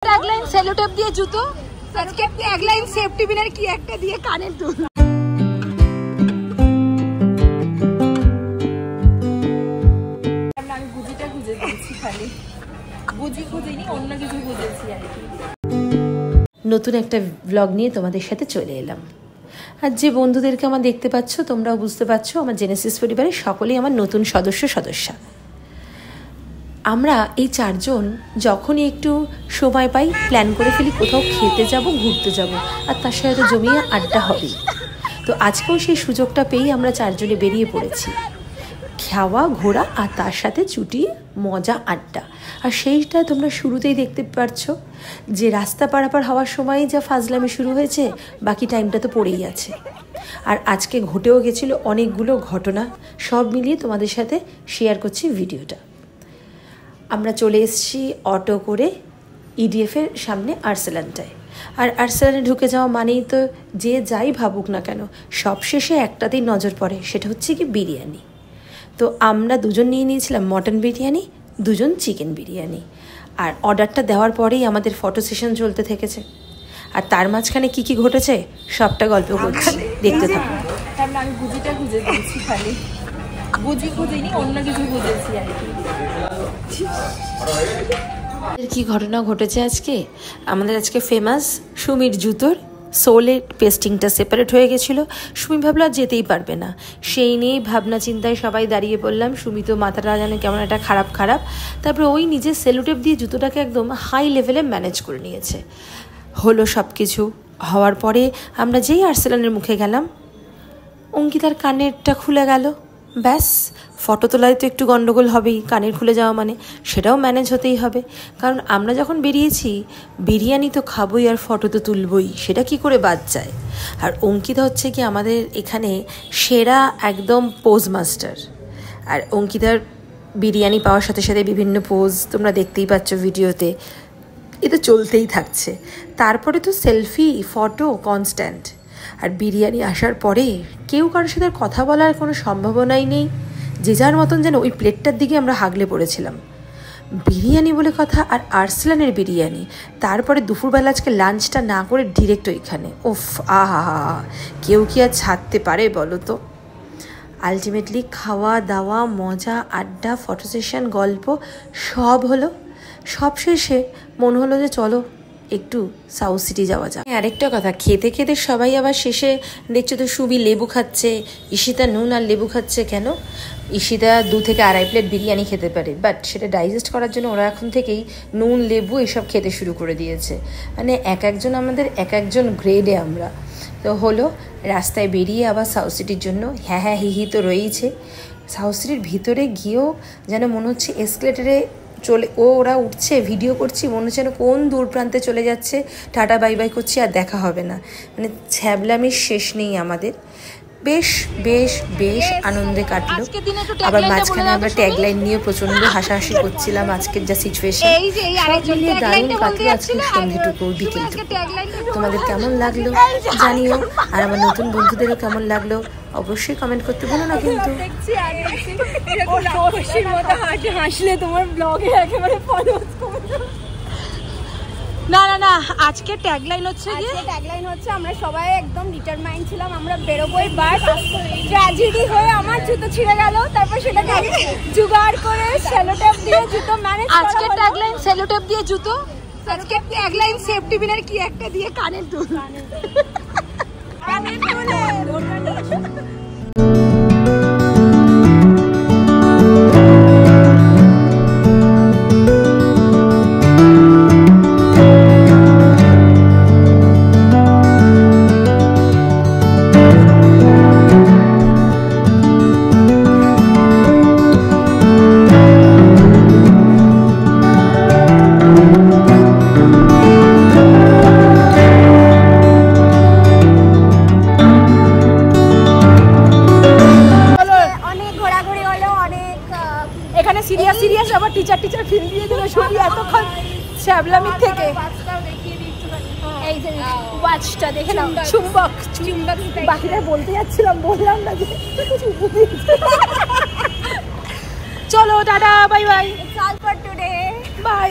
Tagline Sellotape দিয়ে জুতো, আজকে ট্যাগলাইন সেফটি পিনের কি একটা দিয়ে কানের দুল। আমি গুজিটা খুঁজে দিয়েছি, খালি গুজি খুঁজিনি, অন্য কিছু খুঁজেছি আর কি। নতুন একটা ব্লগ নিয়ে তোমাদের সাথে চলে এলাম। আর যে বন্ধুদেরকে আমার দেখতে পাচ্ছ, তোমরাও বুঝতে পারছো আমার জেনেসিস পরিবারের সকলেই আমার নতুন সদস্যা। আমরা এই চারজন যখনই একটু সময় পাই প্ল্যান করে ফেলি কোথাও খেতে যাব, ঘুরতে যাব, আর তার সাথে জমিয়ে আড্ডা হবেই। তো আজকেও সেই সুযোগটা পেয়েই আমরা চারজনে বেরিয়ে পড়েছি, খাওয়া ঘোরা আর তার সাথে চুটি মজা আড্ডা। আর সেইটা তোমরা শুরুতেই দেখতে পারছো যে রাস্তা পারাপার হওয়ার সময়ই যা ফাজলামি শুরু হয়েছে, বাকি টাইমটা তো পড়েই আছে। আর আজকে ঘটেও গেছিলো অনেকগুলো ঘটনা, সব মিলিয়ে তোমাদের সাথে শেয়ার করছি ভিডিওটা। আমরা চলে এসেছি অটো করে ইডিএফের সামনে আর্সেলানটায়। আর আর্সেলানে ঢুকে যাওয়া মানেই তো যে যাই ভাবুক না কেন সবশেষে একটাতেই নজর পড়ে, সেটা হচ্ছে কি বিরিয়ানি। তো আমরা দুজন নিয়ে নিয়েছিলাম মটন বিরিয়ানি, দুজন চিকেন বিরিয়ানি। আর অর্ডারটা দেওয়ার পরেই আমাদের ফটো সেশন চলতে থেকেছে। আর তার মাঝখানে কি কি ঘটেছে সবটা গল্প করছি, দেখতে থাকুন। আমি গুজিটা খুঁজে দিয়েছি, খালি গুজি খুঁজিনি, অন্য কিছু খুঁজেছি আর কি। কি ঘটনা ঘটেছে আজকে, আমাদের আজকে ফেমাস সুমির জুতোর সোলের পেস্টিংটা সেপারেট হয়ে গেছিলো। সুমি ভাবলো আর যেতেই পারবে না, সেই নিয়েই ভাবনা চিন্তায় সবাই দাঁড়িয়ে পড়লাম। সুমি তো মাথাটা যেন কেমন একটা খারাপ। তারপরে ওই নিজের সেলোটেপ দিয়ে জুতোটাকে একদম হাই লেভেলে ম্যানেজ করে নিয়েছে। হলো সব কিছু হওয়ার পরে আমরা যেই আর্সেলানের মুখে গেলাম, অঙ্কিতার কানেরটা খুলে গেল। ব্যাস, ফটো তোলায় তো একটু গন্ডগোল হবেই, কানের খুলে যাওয়া মানে সেটাও ম্যানেজ হতেই হবে। কারণ আমরা যখন বেরিয়েছি বিরিয়ানি তো খাবোই আর ফটো তো তুলবই, সেটা কি করে বাদ যায়। আর অঙ্কিতা হচ্ছে কি আমাদের এখানে সেরা একদম পোজ মাস্টার। আর অঙ্কিতার বিরিয়ানি পাওয়ার সাথে সাথে বিভিন্ন পোজ তোমরা দেখতেই পাচ্ছ ভিডিওতে, এটা চলতেই থাকছে। তারপরে তো সেলফি ফটো কনস্ট্যান্ট। আর বিরিয়ানি আসার পরে কেউ কারোর সাথে কথা বলার কোনো সম্ভাবনাই নেই, যে যার মতন যেন ওই প্লেটটার দিকে আমরা হাগলে পড়েছিলাম। বিরিয়ানি বলে কথা, আর আর্সেলানের বিরিয়ানি। তারপরে দুপুরবেলা আজকে লাঞ্চটা না করে ডিরেক্ট ওইখানে। ওফ, আহা, কেউ কি আর ছাড়তে পারে বলো তো। আলটিমেটলি খাওয়া দাওয়া মজা আড্ডা ফটো সেশন গল্প সব হলো। সব শেষে মনে হলো যে চলো একটু সাউথ সিটি যাওয়া যাক। আরেকটা কথা, খেতে খেতে সবাই আবার শেষে দেখছো তো সুবি লেবু খাচ্ছে, ঈশিতা নুন আর লেবু খাচ্ছে। কেন? ঈশিতা 2 থেকে 2.5 প্লেট বিরিয়ানি খেতে পারে, বাট সেটা ডাইজেস্ট করার জন্য ওরা এখন থেকেই নুন লেবু এসব খেতে শুরু করে দিয়েছে। মানে একজন আমাদের একজন গ্রেডে আমরা। তো হলো রাস্তায় বেরিয়ে আবার সাউথ সিটির জন্য হ্যাঁ হিহি তো রয়েইছে। সাউথ সিটির ভিতরে গিয়েও যেন মনে হচ্ছে এসকেলেটারে ওরা উঠছে, ভিডিও করছি, মনে হচ্ছে না কোন দূর প্রান্তে চলে যাচ্ছে, টাটা বাই বাই করছি আর দেখা হবে না। মানে ছ্যাবলামির শেষ নেই আমাদের। বেশ আনন্দে কাটলো। আবার মাঝখানে আমরা ট্যাগলাইন নিয়ে প্রচন্ড হাসাহাসি করছিলাম। আজকের যা সিচুয়েশন সব মিলিয়ে দারুণ কাটলো আজকে সন্ধ্যেটুকু বিকেলটুকু। তোমাদের কেমন লাগলো জানিও, আর আমার নতুন বন্ধুদেরও কেমন লাগলো অবশ্যই কমেন্ট করতে ভুলো না কিন্তু। হাসলে তোমার ব্লগে একেবারে ফলোয়ার্স কমে যাবে। না আজকে ট্যাগলাইন হচ্ছে আমরা সবাই একদম ডিটারমাইন্ড ছিলাম, আমরা বেরোবোই। বাট ট্র্যাজেডি হয়ে আমার জুতো ছিঁড়ে গেল, তারপর সেটাকে জুগাড় করে সেলোটেপ দিয়ে জুতো ম্যানেজ। আজকে ট্যাগলাইন সেলোটেপ দিয়ে জুতো, আজকে ট্যাগলাইন সেফটি পিনের কি একটা দিয়ে কানের দুল। সিরিয়াস আবার টিচার ফিল দিয়ে দিল সবই এতক্ষণ শ্যাবলামির থেকে। এই যে ওয়াচটা দেখে নাও, চুম্বক বাকিটা বলতে যাচ্ছিলাম, বললাম না যে। চলো টাটা বাই বাই, বাই।